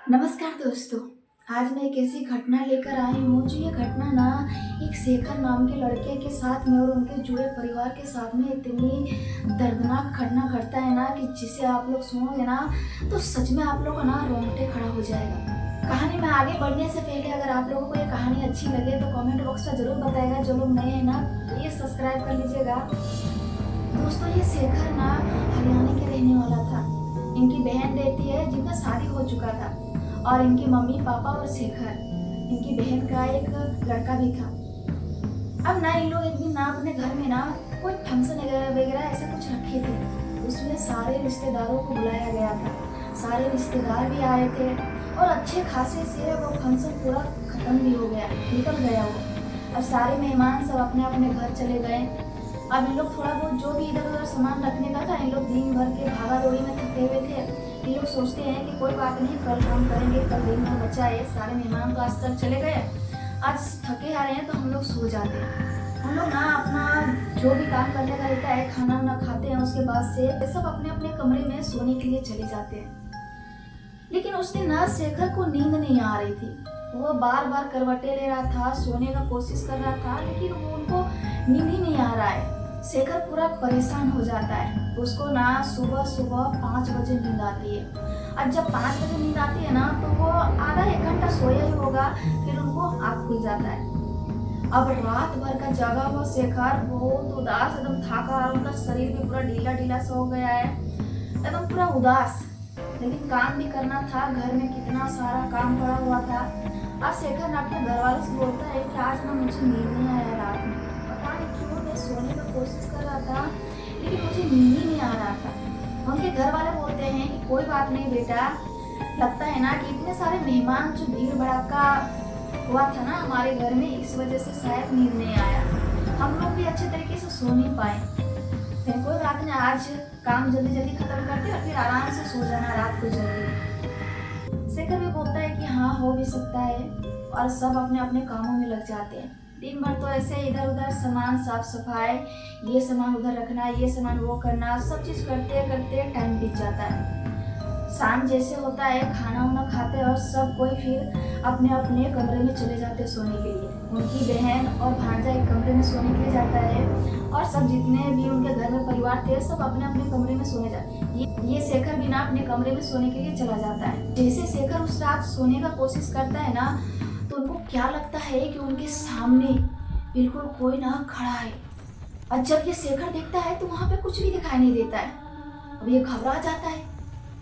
नमस्कार दोस्तों। आज मैं एक ऐसी घटना लेकर आई हूँ जो ये घटना ना एक शेखर नाम के लड़के के साथ में और उनके जुड़े परिवार के साथ में इतनी दर्दनाक घटना घटता है ना कि जिसे आप लोग सुनोगे ना तो सच में आप लोग का ना रोंगटे खड़ा हो जाएगा। कहानी में आगे बढ़ने से पहले अगर आप लोगों को ये कहानी अच्छी लगे तो कमेंट बॉक्स में ज़रूर बताएगा। जो लोग नए हैं ना प्लीज़ सब्सक्राइब कर लीजिएगा। दोस्तों ये शेखर ना हरियाणा के रहने वाला था। इनकी बहन रहती है जिनका शादी हो चुका था और इनकी मम्मी पापा और शेखर इनकी बहन का एक लड़का भी था। अब ना इन लोग एक दिन ना अपने घर में ना कोई फंक्शन वगैरह ऐसा कुछ रखे थे। उसमें सारे रिश्तेदारों को बुलाया गया था। सारे रिश्तेदार भी आए थे और अच्छे खासे से वो फंक्शन पूरा खत्म भी हो गया, निकल गया वो। अब सारे मेहमान सब अपने अपने घर चले गए। अब इन लोग थोड़ा बहुत जो भी इधर उधर सामान रखने का था, इन लोग दिन भर के भागा दौड़ी में थके हुए थे। ये लोग सोचते हैं कि कोई बात नहीं, कल काम करेंगे, कल दिन भर बचा है। सारे मेहमान तो आज तक चले गए, आज थके आ रहे हैं तो हम लोग सो जाते हैं। हम लोग ना अपना जो भी काम करने का रहता है, खाना वाना खाते हैं, उसके बाद से सब अपने अपने कमरे में सोने के लिए चले जाते हैं। लेकिन उस दिन ना शेखर को नींद नहीं आ रही थी। वो बार बार करवटें ले रहा था, सोने का कोशिश कर रहा था, लेकिन वो उनको नींद ही नहीं आ रहा है। शेखर पूरा परेशान हो जाता है। उसको ना सुबह सुबह 5 बजे नींद आती है। अब जब 5 बजे नींद आती है ना तो वो आधा एक घंटा सोया ही होगा, फिर उनको आँख खुल जाता है। अब रात भर का जगा हुआ शेखर बहुत उदास, एकदम थका, उनका शरीर भी पूरा ढीला ढीला सा हो गया है, एकदम पूरा उदास। लेकिन काम भी करना था, घर में कितना सारा काम पड़ा हुआ था। अब शेखर ना अपने घर वालों से बोलता है कि आज ना मुझे नींद नहीं आया रात में, पता नहीं क्यों। मैं सोने का कोशिश कर रहा था लेकिन मुझे नींद ही नहीं आ रहा था। उनके घर वाले बोलते हैं कि कोई बात नहीं बेटा, लगता है ना कि इतने सारे मेहमान जो भीड़ भड़ाका हुआ था ना हमारे घर में, इस वजह से शायद नींद नहीं आया। हम लोग भी अच्छे तरीके से सो नहीं पाए। फिर कोई बात नहीं, आज काम जल्दी जल्दी खत्म करते और फिर आराम से सो जाना रात को जल्दी। शेखर भी बोलता है कि हाँ हो भी सकता है, और सब अपने अपने कामों में लग जाते हैं। दिन भर तो ऐसे इधर उधर सामान साफ सफाई, ये सामान उधर रखना, ये सामान वो करना, सब चीज़ करते करते टाइम बीत जाता है। शाम जैसे होता है, खाना वाना खाते और सब कोई फिर अपने अपने कमरे में चले जाते हैं सोने के लिए। उनकी बहन और भांजा एक कमरे में सोने के लिए जाता है और सब जितने भी उनके घर में परिवार थे सब अपने अपने कमरे में सोने जाते हैं। ये शेखर भी ना अपने कमरे में सोने के लिए चला जाता है। जैसे शेखर उस रात सोने का कोशिश करता है ना तो उनको क्या लगता है कि उनके सामने बिल्कुल कोई ना खड़ा है। और जब ये शेखर देखता है तो वहाँ पे कुछ भी दिखाई नहीं देता है। अब ये घबरा जाता है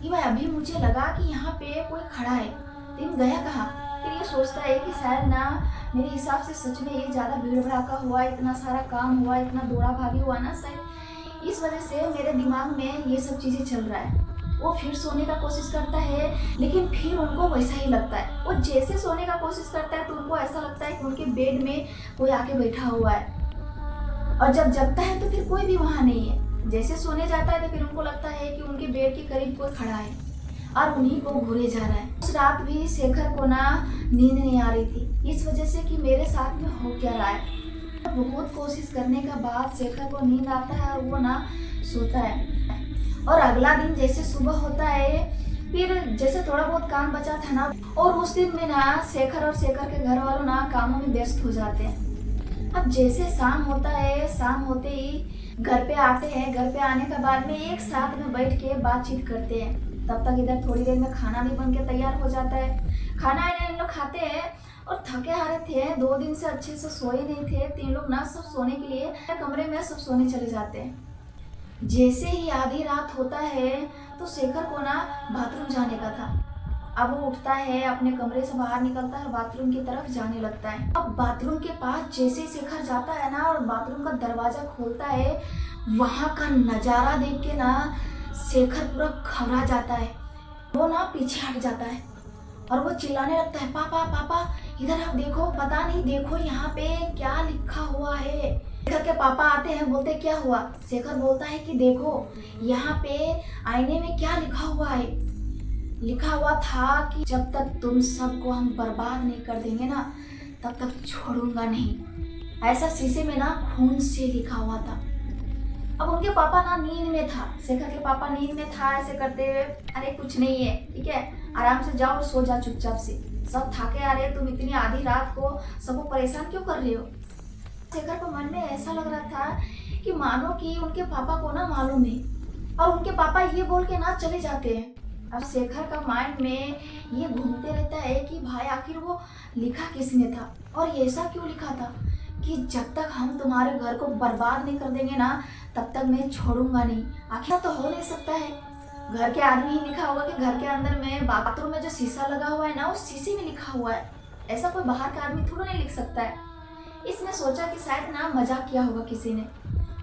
कि भाई अभी मुझे लगा कि यहाँ पे कोई खड़ा है, लेकिन गया कहाँ। फिर ये सोचता है कि शायद ना मेरे हिसाब से सच में ये ज़्यादा भीड़ भड़ाका हुआ, इतना सारा काम हुआ, इतना दौड़ा भागी हुआ ना, शायद इस वजह से मेरे दिमाग में ये सब चीज़ें चल रहा है। वो फिर सोने का कोशिश करता है लेकिन फिर उनको वैसा ही लगता है। वो जैसे सोने का कोशिश करता है तो उनको ऐसा लगता है कि उनके बेड में कोई आके बैठा हुआ है, और जब जगता है तो फिर कोई भी वहाँ नहीं है। जैसे सोने जाता है तो फिर उनको लगता है कि उनके बेड के करीब कोई खड़ा है और उन्हीं को घूरे जा रहा है। उस रात भी शेखर को ना नींद नहीं आ रही थी, इस वजह से कि मेरे साथ में हो क्या रहा है। बहुत कोशिश करने के बाद शेखर को नींद आता है और वो ना सोता है। और अगला दिन जैसे सुबह होता है, फिर जैसे थोड़ा बहुत काम बचा था ना, और उस दिन में ना शेखर और शेखर के घर वालों ना कामों में व्यस्त हो जाते हैं। अब जैसे शाम होता है, शाम होते ही घर पे आते हैं। घर पे आने के बाद में एक साथ में बैठ के बातचीत करते हैं। तब तक इधर थोड़ी देर में खाना भी बन के तैयार हो जाता है। खाना इन लोग खाते हैं और थके हारे थे, 2 दिन से अच्छे से सोए नहीं थे। 3 लोग ना सब सोने के लिए कमरे में सब सोने चले जाते हैं। जैसे ही आधी रात होता है तो शेखर को ना बाथरूम जाने का था। अब वो उठता है, अपने कमरे से बाहर निकलता है, बाथरूम की तरफ जाने लगता है। अब बाथरूम के पास जैसे ही शेखर जाता है ना और बाथरूम का दरवाजा खोलता है, वहाँ का नज़ारा देख के ना शेखर पूरा घबरा जाता है। वो ना पीछे हट जाता है और वो चिल्लाने लगता है, पापा पापा इधर आप देखो, पता नहीं देखो यहाँ पे क्या लिखा हुआ है। शेखर के पापा आते हैं, बोलते क्या हुआ। शेखर बोलता है कि देखो यहाँ पे आईने में क्या लिखा हुआ है। लिखा हुआ था कि जब तक तुम सबको हम बर्बाद नहीं कर देंगे ना तब तक छोड़ूंगा नहीं। ऐसा शीशे में ना खून से लिखा हुआ था। अब उनके पापा ना नींद में था, शेखर के पापा नींद में था ऐसे करते हुए, अरे कुछ नहीं है, ठीक है, आराम से जाओ और सो जा चुपचाप से, सब थके आ रहे, तुम इतनी आधी रात को सबको परेशान क्यों कर रहे हो। शेखर को मन में ऐसा लग रहा था कि मानो कि उनके पापा को ना मालूम है और उनके पापा ये बोल के ना चले जाते हैं। अब शेखर का माइंड में ये घूमते रहता है कि भाई आखिर वो लिखा किसने था और ये ऐसा क्यों लिखा था कि जब तक हम तुम्हारे घर को बर्बाद नहीं कर देंगे ना तब तक मैं छोड़ूंगा नहीं। आखिर तो हो नहीं सकता है, घर के आदमी ही लिखा होगा कि घर के अंदर में बाथरूम में जो शीशा लगा हुआ है ना उस शीशे में लिखा हुआ है, ऐसा कोई बाहर का आदमी थोड़ा नहीं लिख सकता है। इसने सोचा कि शायद ना मजाक किया होगा किसी ने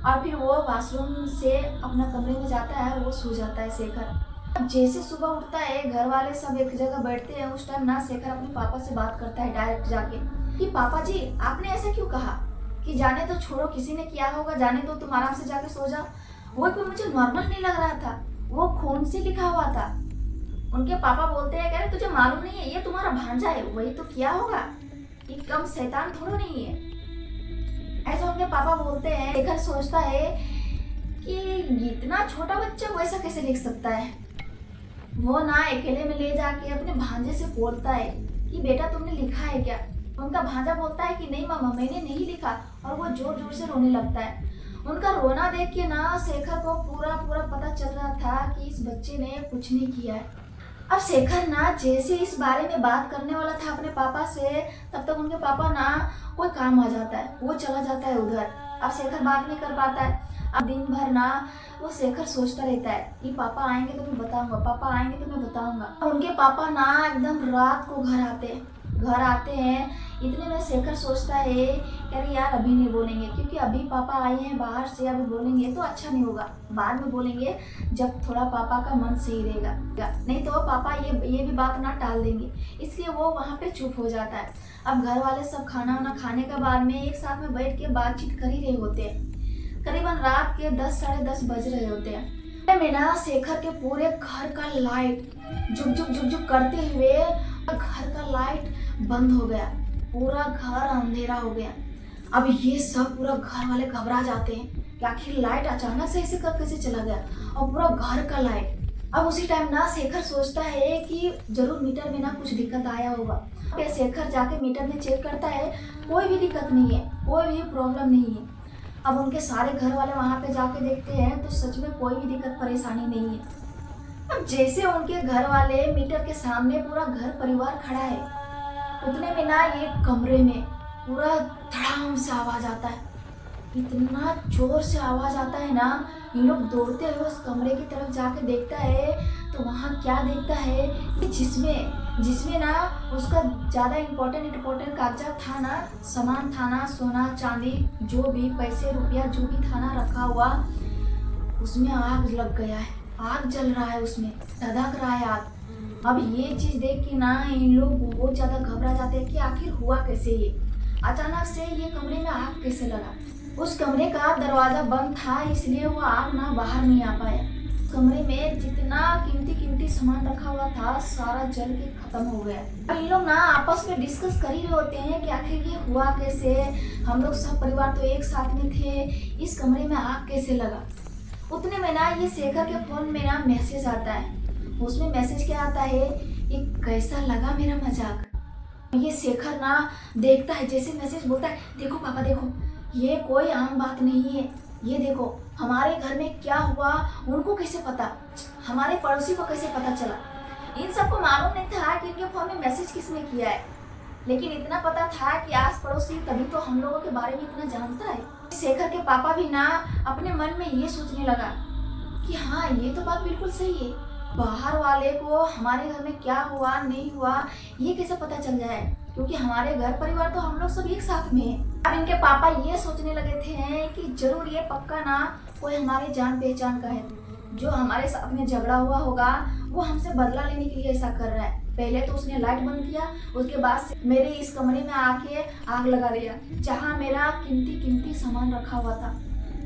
और फिर वो बाथरूम से अपना कमरे में जाता है और वो सो जाता है शेखर। अब जैसे सुबह उठता है घर वाले सब एक जगह बैठते हैं, उस टाइम ना शेखर अपने पापा से बात करता है डायरेक्ट जाके कि पापा जी आपने ऐसा क्यों कहा कि जाने तो छोड़ो, किसी ने किया होगा, जाने तो तुम आराम से जाके सो जा। वो कोई मुझे नॉर्मल नहीं लग रहा था, वो खून से लिखा हुआ था। उनके पापा बोलते हैं कह रहे तुझे मालूम नहीं है ये तुम्हारा भांजा है, वही तो किया होगा, ये कम शैतान थोड़ा नहीं है, ऐसा उनके पापा बोलते हैं। शेखर सोचता है कि इतना छोटा बच्चा वैसा कैसे लिख सकता है। वो ना अकेले में ले जाके अपने भांजे से बोलता है कि बेटा तुमने लिखा है क्या। उनका भांजा बोलता है कि नहीं मामा मैंने नहीं लिखा और वो जोर जोर से रोने लगता है। उनका रोना देख के ना शेखर को पूरा पूरा पता चल रहा था कि इस बच्चे ने कुछ नहीं किया है। अब शेखर ना जैसे इस बारे में बात करने वाला था अपने पापा से तब तक उनके पापा ना कोई काम आ जाता है, वो चला जाता है उधर। अब शेखर बात नहीं कर पाता है। अब दिन भर ना वो शेखर सोचता रहता है कि पापा आएंगे तो मैं बताऊंगा, पापा आएंगे तो मैं बताऊंगा। उनके पापा ना एकदम रात को घर आते हैं इतने में शेखर सोचता है कि अरे यार अभी नहीं बोलेंगे क्योंकि अभी पापा आए हैं बाहर से, अभी बोलेंगे तो अच्छा नहीं होगा, बाद में बोलेंगे जब थोड़ा पापा का मन सही रहेगा, नहीं तो पापा ये भी बात ना टाल देंगे। इसलिए वो वहाँ पे चुप हो जाता है। अब घर वाले सब खाना वाना खाने के बाद में एक साथ में बैठ के बातचीत कर ही रहे होते हैं। करीबन रात के 10 साढ़े 10 बज रहे होते हैं। में ना शेखर के पूरे घर का लाइट जुक करते हुए घर का लाइट बंद हो गया, पूरा घर अंधेरा हो गया। अब ये सब पूरा घर वाले घबरा जाते हैं कि आखिर लाइट अचानक से ऐसे कब कैसे चला गया और पूरा घर का लाइट। अब उसी टाइम ना शेखर सोचता है कि जरूर मीटर में ना कुछ दिक्कत आया होगा। फिर शेखर जाके मीटर में चेक करता है, कोई भी दिक्कत नहीं है, कोई भी प्रॉब्लम नहीं है। अब उनके सारे घर वाले वहाँ पे जाके देखते हैं तो सच में कोई भी दिक्कत परेशानी नहीं है। अब जैसे उनके घर वाले मीटर के सामने पूरा घर परिवार खड़ा है, उतने में ना ये कमरे में पूरा धड़ाम से आवाज आता है। इतना जोर से आवाज आता है ना, ये लोग दौड़ते हुए उस कमरे की तरफ जाके देखता है तो वहाँ क्या देखता है कि जिसमें ना उसका ज़्यादा इम्पोर्टेंट कागजात था ना, सामान था ना, सोना चांदी जो भी पैसे रुपया जो भी था ना रखा हुआ, उसमें आग लग गया है, आग जल रहा है, उसमें धधक रहा है आग। अब ये चीज़ देख के ना इन लोग बहुत ज़्यादा घबरा जाते हैं कि आखिर हुआ कैसे, ये अचानक से ये कमरे में आग कैसे लगा। उस कमरे का दरवाज़ा बंद था इसलिए वो आग ना बाहर नहीं आ पाया। कमरे में जितना कीमती सामान रखा हुआ था सारा जल के खत्म हो गया। अब इन लोग ना आपस में डिस्कस कर ही रहे होते हैं कि आखिर ये हुआ कैसे, हम लोग सब परिवार तो एक साथ में थे, इस कमरे में आग कैसे लगा। उतने में ना ये शेखर के फोन में ना मैसेज आता है। उसमें मैसेज क्या आता है, ये कैसा लगा मेरा मजाक। ये शेखर ना देखता है, जैसे मैसेज बोलता है देखो पापा देखो, ये कोई आम बात नहीं है, ये देखो हमारे घर में क्या हुआ उनको कैसे पता, हमारे पड़ोसी को कैसे पता चला। इन सबको मालूम नहीं था कि इनके फोन में मैसेज किसने किया है, लेकिन इतना पता था कि आस पड़ोसी तभी तो हम लोगों के बारे में इतना जानता है। शेखर के पापा भी ना अपने मन में ये सोचने लगा कि हाँ ये तो बात बिल्कुल सही है, बाहर वाले को हमारे घर में क्या हुआ नहीं हुआ ये कैसे पता चल जाए, क्योंकि हमारे घर परिवार तो हम लोग सब एक साथ में हैं। अब इनके पापा ये सोचने लगे थे कि जरूर ये पक्का ना कोई हमारे जान पहचान का है, जो हमारे साथ में झगड़ा हुआ होगा वो हमसे बदला लेने के लिए ऐसा कर रहा है। पहले तो उसने लाइट बंद किया, उसके बाद से मेरे इस कमरे में आके आग लगा दिया जहाँ मेरा कीमती सामान रखा हुआ था।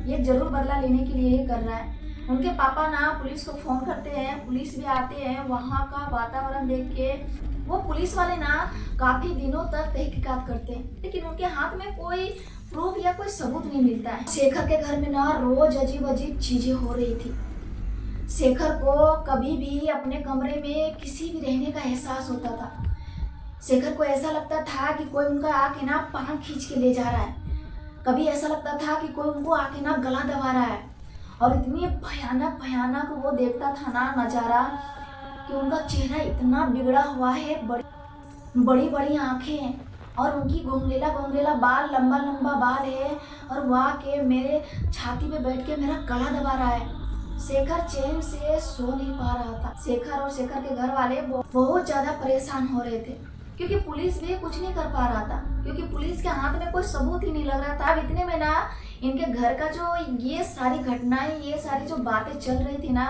ये जरूर बदला लेने के लिए ही कर रहा है। उनके पापा ना पुलिस को फ़ोन करते हैं, पुलिस भी आते हैं। वहाँ का वातावरण देख के वो पुलिस वाले ना काफ़ी दिनों तक तहकीकात करते हैं, लेकिन उनके हाथ में कोई प्रूफ या कोई सबूत नहीं मिलता है। शेखर के घर में ना रोज़ अजीब अजीब चीज़ें हो रही थी। शेखर को कभी भी अपने कमरे में किसी भी रहने का एहसास होता था। शेखर को ऐसा लगता था कि कोई उनका आके ना पाँव खींच के ले जा रहा है। कभी ऐसा लगता था कि कोई उनको आके ना गला दबा रहा है। और इतनी भयानक भयानक वो देखता था ना नज़ारा कि उनका चेहरा इतना बिगड़ा हुआ है, बड़ी बड़ी आँखें हैं और उनकी घुंघरेला घुंघरेला बाल, लंबा लंबा बाल है और वो आके मेरे छाती पे बैठ के मेरा गला दबा रहा है। शेखर चैन से सो नहीं पा रहा था। शेखर और शेखर के घर वाले बहुत ज़्यादा परेशान हो रहे थे, क्योंकि पुलिस भी कुछ नहीं कर पा रहा था, क्योंकि पुलिस के हाथ में कोई सबूत ही नहीं लग रहा था। अब इतने में ना इनके घर का जो ये सारी घटनाएं, ये सारी जो बातें चल रही थी ना,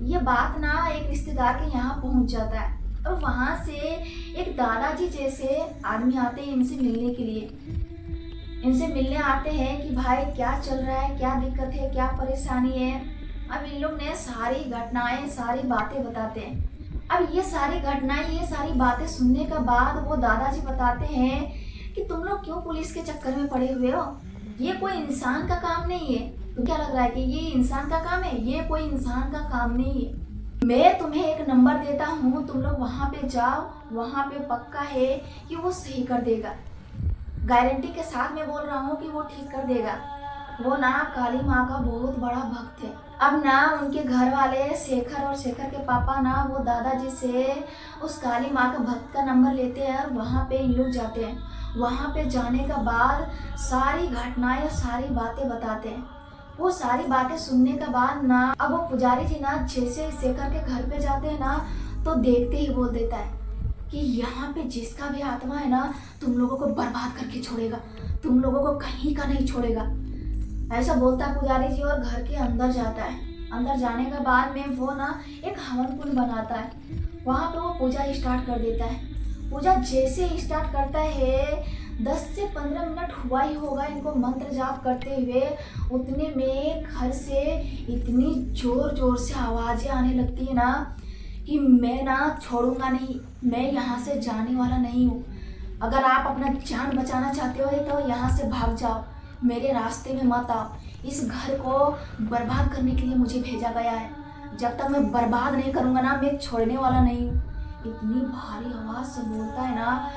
ये बात ना एक रिश्तेदार के यहाँ पहुँच जाता है और वहाँ से एक दादाजी जैसे आदमी आते हैं इनसे मिलने के लिए। इनसे मिलने आते हैं कि भाई क्या चल रहा है, क्या दिक्कत है, क्या परेशानी है। अब इन लोग ने सारी घटनाएं, सारी बातें बताते हैं। अब ये सारी घटनाएं, ये सारी बातें सुनने के बाद वो दादाजी बताते हैं कि तुम लोग क्यों पुलिस के चक्कर में पड़े हुए हो, ये कोई इंसान का काम नहीं है। तो क्या लग रहा है कि ये इंसान का काम है? ये कोई इंसान का काम नहीं है। मैं तुम्हें एक नंबर देता हूँ, तुम लोग वहाँ पे जाओ, वहाँ पे पक्का है कि वो सही कर देगा। गारंटी के साथ मैं बोल रहा हूँ कि वो ठीक कर देगा। वो ना काली माँ का बहुत बड़ा भक्त है। अब ना उनके घर वाले शेखर और शेखर के पापा ना वो दादाजी से उस काली माँ का भक्त का नंबर लेते हैं और वहाँ पे इन लोग जाते हैं। वहाँ पे जाने के बाद सारी घटनाएं, सारी बातें बताते हैं। वो सारी बातें सुनने के बाद ना अब वो पुजारी जी ना जैसे शेखर के घर पे जाते हैं ना, तो देखते ही बोल देता है कि यहाँ पे जिसका भी आत्मा है ना, तुम लोगों को बर्बाद करके छोड़ेगा, तुम लोगों को कहीं का नहीं छोड़ेगा। ऐसा बोलता है पुजारी जी और घर के अंदर जाता है। अंदर जाने के बाद में वो ना एक हवन कुंड बनाता है। वहाँ पे वो पूजा स्टार्ट कर देता है। पूजा जैसे स्टार्ट करता है, 10 से 15 मिनट हुआ ही होगा इनको मंत्र जाप करते हुए, उतने में घर से इतनी जोर जोर से आवाज़ें आने लगती है ना कि मैं ना छोड़ूंगा नहीं, मैं यहाँ से जाने वाला नहीं हूँ। अगर आप अपना जान बचाना चाहते हो तो यहाँ से भाग जाओ, मेरे रास्ते में मत आओ। इस घर को बर्बाद करने के लिए मुझे भेजा गया है। जब तक मैं बर्बाद नहीं करूँगा ना, मैं छोड़ने वाला नहीं हूँ। इतनी भारी आवाज़ से बोलता है ना,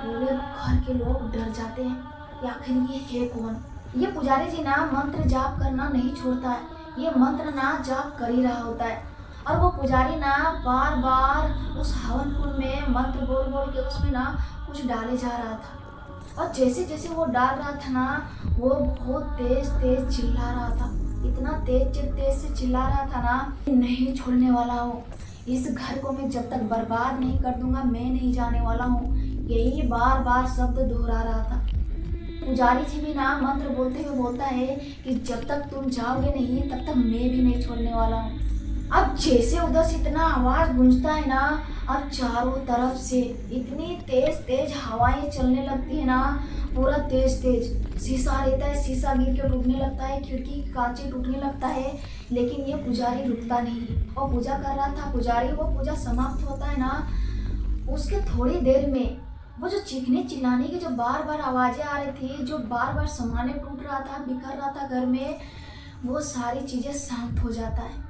पूरे घर के लोग डर जाते हैं कि आखिर ये है कौन। ये पुजारी जी ना मंत्र जाप करना नहीं छोड़ता है, ये मंत्र ना जाप कर ही रहा होता है। और वो पुजारी ना बार बार उस हवन कुंड में मंत्र बोल बोल के उसमें ना कुछ डाले जा रहा था। और जैसे जैसे वो डाल रहा था ना, वो बहुत तेज तेज चिल्ला रहा था। इतना तेज से चिल्ला रहा था ना, नहीं छोड़ने वाला हूँ, इस घर को मैं जब तक बर्बाद नहीं कर दूंगा, मैं नहीं जाने वाला हूँ। यही बार बार शब्द दोहरा रहा था। पुजारी जी भी ना मंत्र बोलते हुए बोलता है कि जब तक तुम जाओगे नहीं, तब तक मैं भी नहीं छोड़ने वाला हूँ। अब जैसे उधर से इतना आवाज़ गूंजता है ना, अब चारों तरफ से इतनी तेज तेज हवाएं चलने लगती है ना, पूरा तेज तेज शीशा रहता है, शीशा गिर के टूटने लगता है, खिड़की की कांचें टूटने लगता है। लेकिन ये पुजारी रुकता नहीं। और पूजा कर रहा था पुजारी, वो पूजा समाप्त होता है ना, उसके थोड़ी देर में वो जो चीखने चिल्लाने की जो बार बार आवाज़ें आ रही थी, जो बार बार सामान टूट रहा था, बिखर रहा था घर में, वो सारी चीज़ें शांत हो जाता है।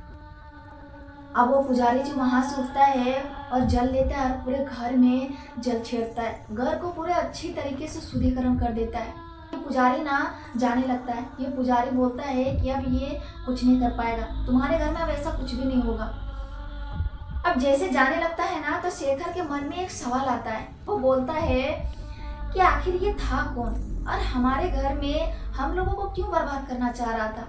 अब वो पुजारी जी वहाँ से उठता है और जल लेता है और पूरे घर में जल छेड़ता है, घर को पूरे अच्छी तरीके से शुद्धिकरण कर देता है। ये पुजारी ना जाने लगता है। ये पुजारी बोलता है कि अब ये कुछ नहीं कर पाएगा, तुम्हारे घर में अब ऐसा कुछ भी नहीं होगा। अब जैसे जाने लगता है ना, तो शेखर के मन में एक सवाल आता है। वो बोलता है कि आखिर ये था कौन और हमारे घर में हम लोगों को क्यों बर्बाद करना चाह रहा था।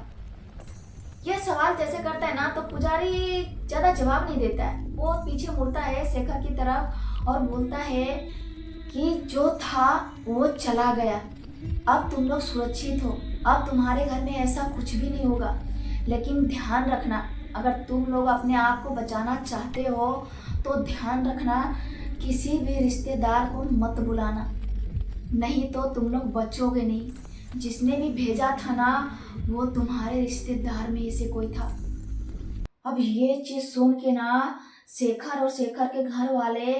यह सवाल जैसे करता है ना, तो पुजारी ज़्यादा जवाब नहीं देता है। वो पीछे मुड़ता है शेखर की तरफ और बोलता है कि जो था वो चला गया, अब तुम लोग सुरक्षित हो, अब तुम्हारे घर में ऐसा कुछ भी नहीं होगा। लेकिन ध्यान रखना, अगर तुम लोग अपने आप को बचाना चाहते हो तो ध्यान रखना, किसी भी रिश्तेदार को मत बुलाना, नहीं तो तुम लोग बचोगे नहीं। जिसने भी भेजा था ना, वो तुम्हारे रिश्तेदार में से कोई था। अब ये चीज सुन के ना शेखर और शेखर के घर वाले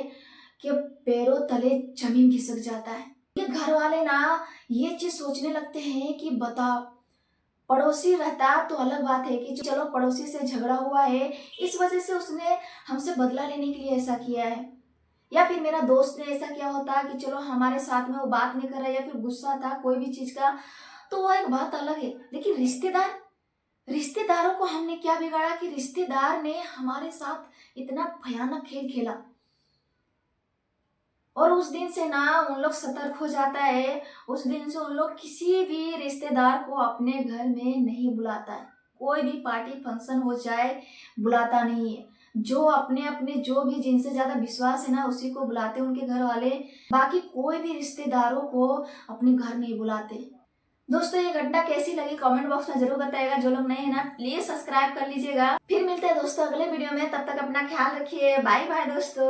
के पैरों तले जमीन खिसक जाता है। ये घर वाले ना ये चीज सोचने लगते हैं कि बता, पड़ोसी रहता तो अलग बात है कि चलो पड़ोसी से झगड़ा हुआ है, इस वजह से उसने हमसे बदला लेने के लिए ऐसा किया है, या फिर मेरा दोस्त ने ऐसा किया होता कि चलो हमारे साथ में वो बात नहीं कर रहा, या फिर गुस्सा था कोई भी चीज का, तो वो एक बात अलग है। लेकिन रिश्तेदारों को हमने क्या बिगाड़ा कि रिश्तेदार ने हमारे साथ इतना भयानक खेल खेला। और उस दिन से ना उन लोग सतर्क हो जाता है। उस दिन से उन लोग किसी भी रिश्तेदार को अपने घर में नहीं बुलाता है। कोई भी पार्टी फंक्शन हो जाए बुलाता नहीं है। जो अपने अपने जो भी जिनसे ज्यादा विश्वास है ना उसी को बुलाते उनके घर वाले, बाकी कोई भी रिश्तेदारों को अपने घर नहीं बुलाते। दोस्तों ये घटना कैसी लगी कमेंट बॉक्स में जरूर बताइएगा। जो लोग नए हैं ना प्लीज सब्सक्राइब कर लीजिएगा। फिर मिलते हैं दोस्तों अगले वीडियो में, तब तक अपना ख्याल रखिए। बाय बाय दोस्तों।